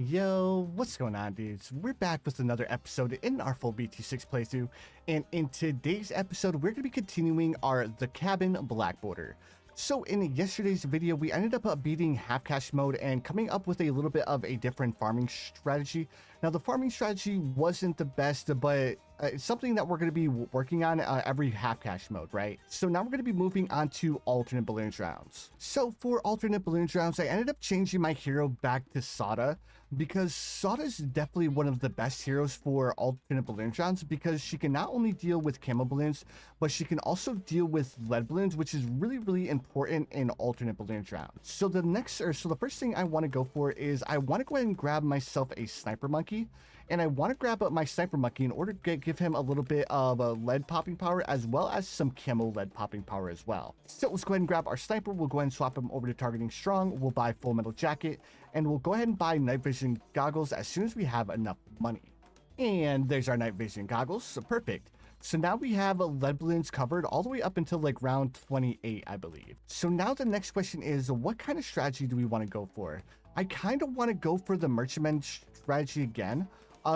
Yo, what's going on, dudes? We're back with another episode in our full BT6 playthrough, and in today's episode, we're going to be continuing our The Cabin Black Border. So in yesterday's video, we ended up beating half cash mode and coming up with a little bit of a different farming strategy. Now, the farming strategy wasn't the best, but it's something that we're going to be working on every half cash mode, right? So now we're going to be moving on to alternate balloons rounds. So for alternate balloons rounds, I ended up changing my hero back to Sada because Sada is definitely one of the best heroes for alternate balloons rounds because she can not only deal with camo balloons, but she can also deal with lead balloons, which is really important in alternate balloons rounds. So the first thing I want to go for is I want to go ahead and grab myself a sniper monkey, and I want to grab up my sniper monkey in order to give him a little bit of lead popping power as well as some camo lead popping power as well. So let's go ahead and grab our sniper. We'll go ahead and swap him over to targeting strong. We'll buy full metal jacket, and we'll go ahead and buy night vision goggles as soon as we have enough money. And there's our night vision goggles. So perfect. So now we have lead balloons covered all the way up until like round 28, I believe. So now the next question is, what kind of strategy do we want to go for? I kind of want to go for the merchantman strategy again.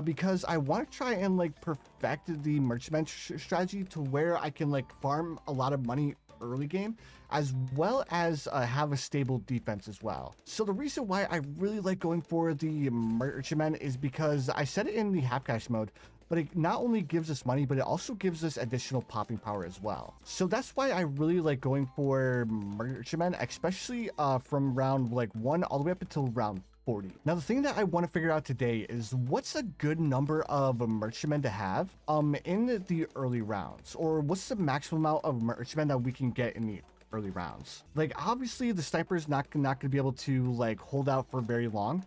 Because I want to try and like perfect the merchantman strategy to where I can like farm a lot of money early game as well as have a stable defense as well. So the reason why I really like going for the merchantman is because I said it in the half cash mode, but it not only gives us money, but it also gives us additional popping power as well. So that's why I really like going for merchantman, especially from round like 1 all the way up until round 40. Now, the thing that I want to figure out today is what's a good number of merchantmen to have in the early rounds, or what's the maximum amount of merchantmen that we can get in the early rounds. Like, obviously the sniper's not going to be able to like hold out for very long,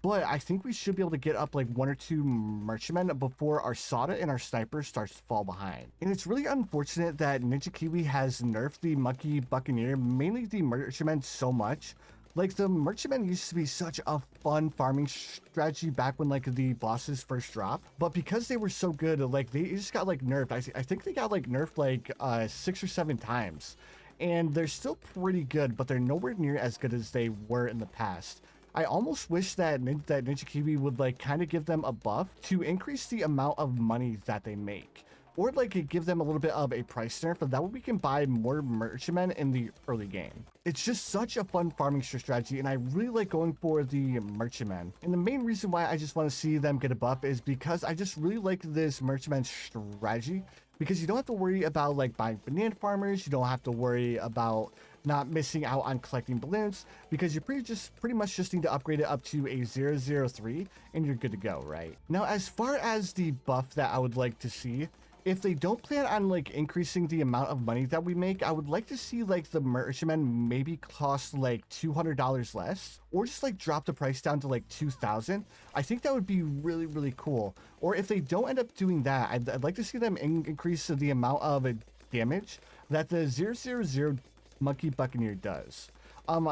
but I think we should be able to get up like 1 or 2 merchantmen before our Sada and our sniper starts to fall behind. And it's really unfortunate that Ninja Kiwi has nerfed the Monkey Buccaneer, mainly the merchantmen, so much. Like, the merchantman used to be such a fun farming strategy back when like the bosses first dropped, but because they were so good, like they just got like nerfed. I think they got like nerfed like 6 or 7 times, and they're still pretty good, but they're nowhere near as good as they were in the past. I almost wish that Ninja Kiwi would like kind of give them a buff to increase the amount of money that they make, or like give them a little bit of a price nerf, but that way we can buy more merchantmen in the early game. It's just such a fun farming strategy, and I really like going for the merchantmen. And the main reason why I just want to see them get a buff is because I just really like this merchantman strategy, because you don't have to worry about like buying banana farmers. You don't have to worry about not missing out on collecting balloons, because you pretty much just need to upgrade it up to a 003 and you're good to go, right? Now, as far as the buff that I would like to see, if they don't plan on like increasing the amount of money that we make, I would like to see like the merchantman maybe cost like $200 less, or just like drop the price down to like 2,000. I think that would be really cool. Or if they don't end up doing that, I'd like to see them increase the amount of damage that the 000 Monkey Buccaneer does.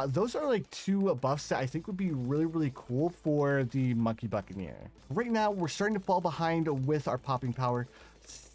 Those are like 2 buffs that I think would be really cool for the Monkey Buccaneer. Right now, we're starting to fall behind with our popping power.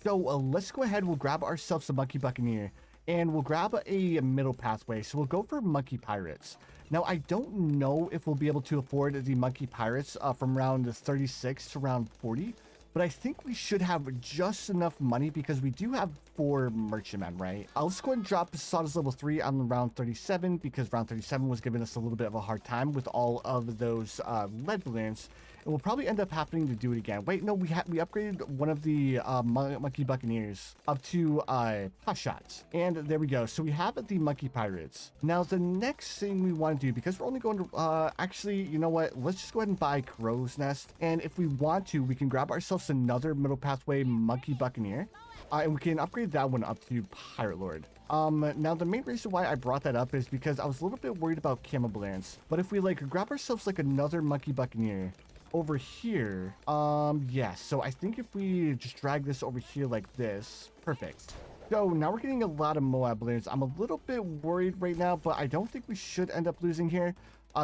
So let's go ahead, we'll grab ourselves a Monkey Buccaneer, and we'll grab a middle pathway. So we'll go for Monkey Pirates. Now, I don't know if we'll be able to afford the Monkey Pirates from round 36 to round 40, but I think we should have just enough money because we do have 4 merchantmen, right? Let's go ahead and drop Sada's level 3 on round 37, because round 37 was giving us a little bit of a hard time with all of those lead balloons. And we'll probably end up having to do it again. Wait, no, we upgraded one of the Monkey Buccaneers up to pot shots. And there we go. So we have the Monkey Pirates. Now, the next thing we want to do, because we're only going to, actually, you know what? Let's just go ahead and buy Crow's Nest. And if we want to, we can grab ourselves another middle pathway Monkey Buccaneer. And we can upgrade that one up to Pirate Lord. Now the main reason why I brought that up is because I was a little bit worried about camo balloons. But if we like grab ourselves like another Monkey Buccaneer over here, yeah, so I think if we just drag this over here like this, perfect. So now we're getting a lot of Moab balloons. I'm a little bit worried right now, but I don't think we should end up losing here,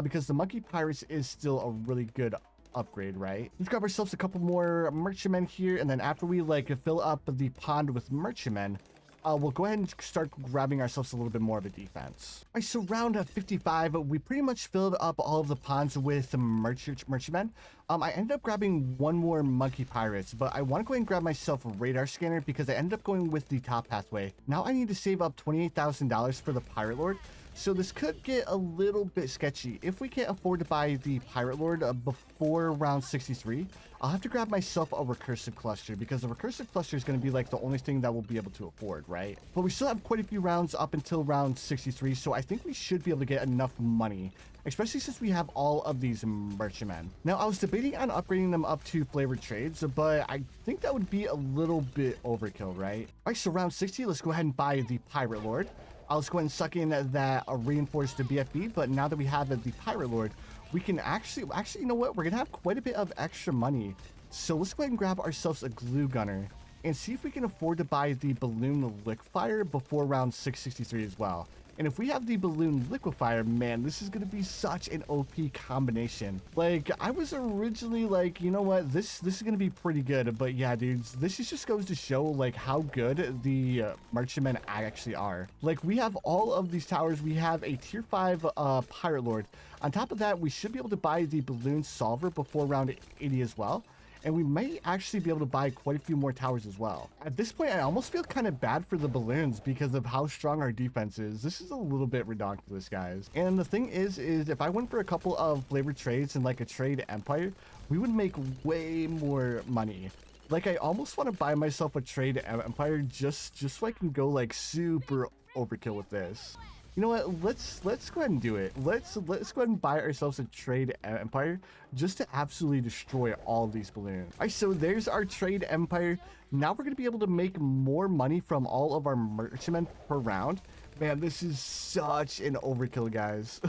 because the Monkey Pirates is still a really good upgrade, right? Let's grab ourselves a couple more merchantmen here, and then after we like fill up the pond with merchantmen, we'll go ahead and start grabbing ourselves a little bit more of a defense. All right, so round 55, we pretty much filled up all of the ponds with merchantmen. I ended up grabbing one more monkey pirates, but I want to go ahead and grab myself a radar scanner because I ended up going with the top pathway. Now I need to save up $28,000 for the pirate lord. So this could get a little bit sketchy. If we can't afford to buy the pirate lord before round 63, I'll have to grab myself a recursive cluster because the recursive cluster is going to be like the only thing that we'll be able to afford, right? But we still have quite a few rounds up until round 63, so I think we should be able to get enough money, especially since we have all of these merchantmen. Now, I was debating on upgrading them up to flavored trades, but I think that would be a little bit overkill, right? All right, so round 60, let's go ahead and buy the pirate lord. I'll just go ahead and suck in that reinforced BFB, but now that we have the pirate lord, we can actually, you know what? We're gonna have quite a bit of extra money. So let's go ahead and grab ourselves a glue gunner and see if we can afford to buy the balloon liquefier before round 663 as well. And if we have the balloon liquefier, man, this is going to be such an OP combination. Like, I was originally like, you know what, this is going to be pretty good. But yeah, dudes, this just goes to show like how good the merchantmen actually are. Like, we have all of these towers. We have a tier 5 pirate lord. On top of that, we should be able to buy the balloon solver before round 80 as well. And we may actually be able to buy quite a few more towers as well. At this point, I almost feel kind of bad for the balloons because of how strong our defense is. This is a little bit ridiculous, guys. And the thing is if I went for a couple of flavored trades and like a trade empire, we would make way more money. Like, I almost want to buy myself a trade empire just so I can go like super overkill with this. You know what? Let's go ahead and do it. Let's go ahead and buy ourselves a trade empire just to absolutely destroy all these balloons. All right, so there's our trade empire. Now we're gonna be able to make more money from all of our merchantmen per round. Man, this is such an overkill, guys.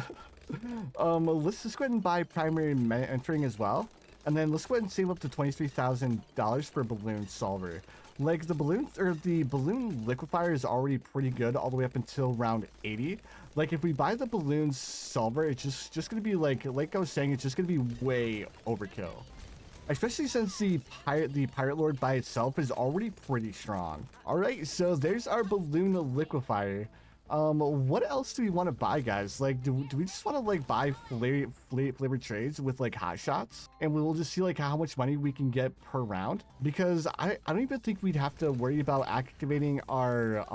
Let's just go ahead and buy primary mentoring as well. And then let's go ahead and save up to $23,000 for balloon solver. Like, the balloon liquefier is already pretty good all the way up until round 80. Like, if we buy the balloon solver, it's just gonna be like I was saying, it's just gonna be way overkill. Especially since the pirate lord by itself is already pretty strong. All right, so there's our balloon liquefier. What else do we want to buy, guys? Like, do we just want to like buy flavored trades with like hot shots, and we'll just see like how much money we can get per round? Because I don't even think we'd have to worry about activating our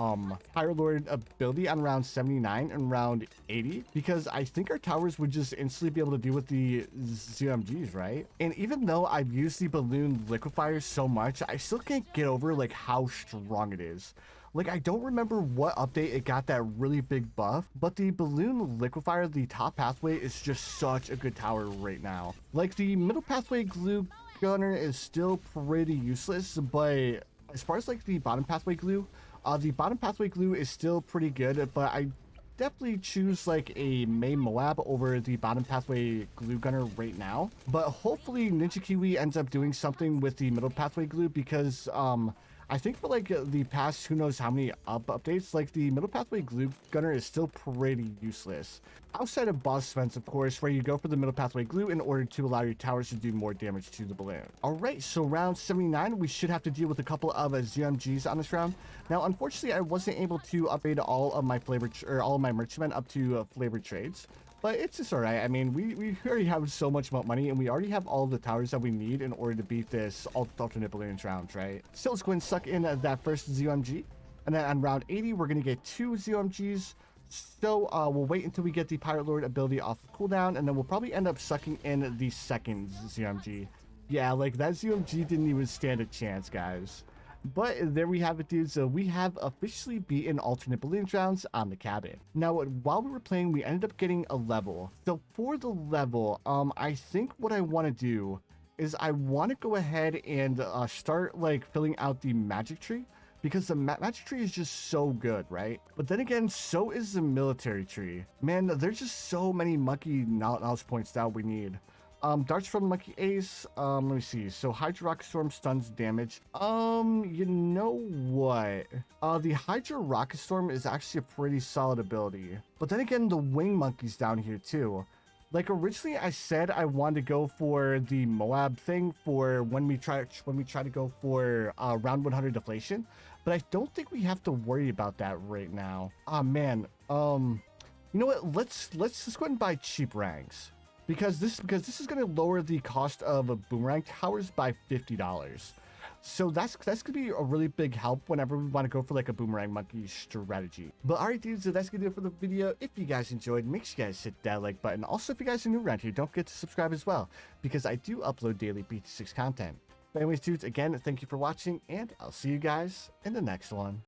pirate lord ability on round 79 and round 80, because I think our towers would just instantly be able to deal with the ZMGs, right? And even though I've used the balloon liquefier so much, I still can't get over like how strong it is. Like, I don't remember what update it got that really big buff, but the balloon liquefier, the top pathway, is just such a good tower right now. Like, the middle pathway glue gunner is still pretty useless, but as far as like the bottom pathway glue is still pretty good, but I definitely choose like a main Moab over the bottom pathway glue gunner right now. But hopefully Ninja Kiwi ends up doing something with the middle pathway glue, because I think for like the past who knows how many updates, like the middle pathway glue gunner is still pretty useless. Outside of boss events, of course, where you go for the middle pathway glue in order to allow your towers to do more damage to the balloon. All right, so round 79, we should have to deal with a couple of ZMGs on this round. Now, unfortunately, I wasn't able to upgrade all of my merchantmen up to flavored trades. But it's just all right. I mean, we already have so much money, and we already have all of the towers that we need in order to beat this alternate balloons round, right? So let's go and suck in that first ZOMG. And then on round 80, we're going to get 2 ZOMGs. So we'll wait until we get the Pirate Lord ability off of cooldown, and then we'll probably end up sucking in the second ZOMG. Yeah, like that ZOMG didn't even stand a chance, guys. But there we have it, dude. So we have officially beaten alternate balloons rounds on the cabin. Now, while we were playing, we ended up getting a level. So for the level, I think what I want to do is I want to go ahead and start like filling out the magic tree, because the magic tree is just so good, right? But then again, so is the military tree. Man, there's just so many monkey knowledge points that we need. Darts from Monkey Ace. Let me see. So Hydra Rocket Storm stuns damage. You know what? The Hydra Rocket Storm is actually a pretty solid ability. But then again, the Wing Monkey's down here too. Like, originally I said I wanted to go for the Moab thing for when we try to go for round 100 deflation. but I don't think we have to worry about that right now. Ah, man. You know what? Let's just go ahead and buy cheap ranks because this is going to lower the cost of a boomerang towers by $50. So that's gonna be a really big help whenever we want to go for like a boomerang monkey strategy. But alright dudes, so that's gonna do it for the video. If you guys enjoyed, make sure you guys hit that like button. Also, if you guys are new around here, don't forget to subscribe as well, because I do upload daily BT6 content. But anyways dudes, again, thank you for watching, and I'll see you guys in the next one.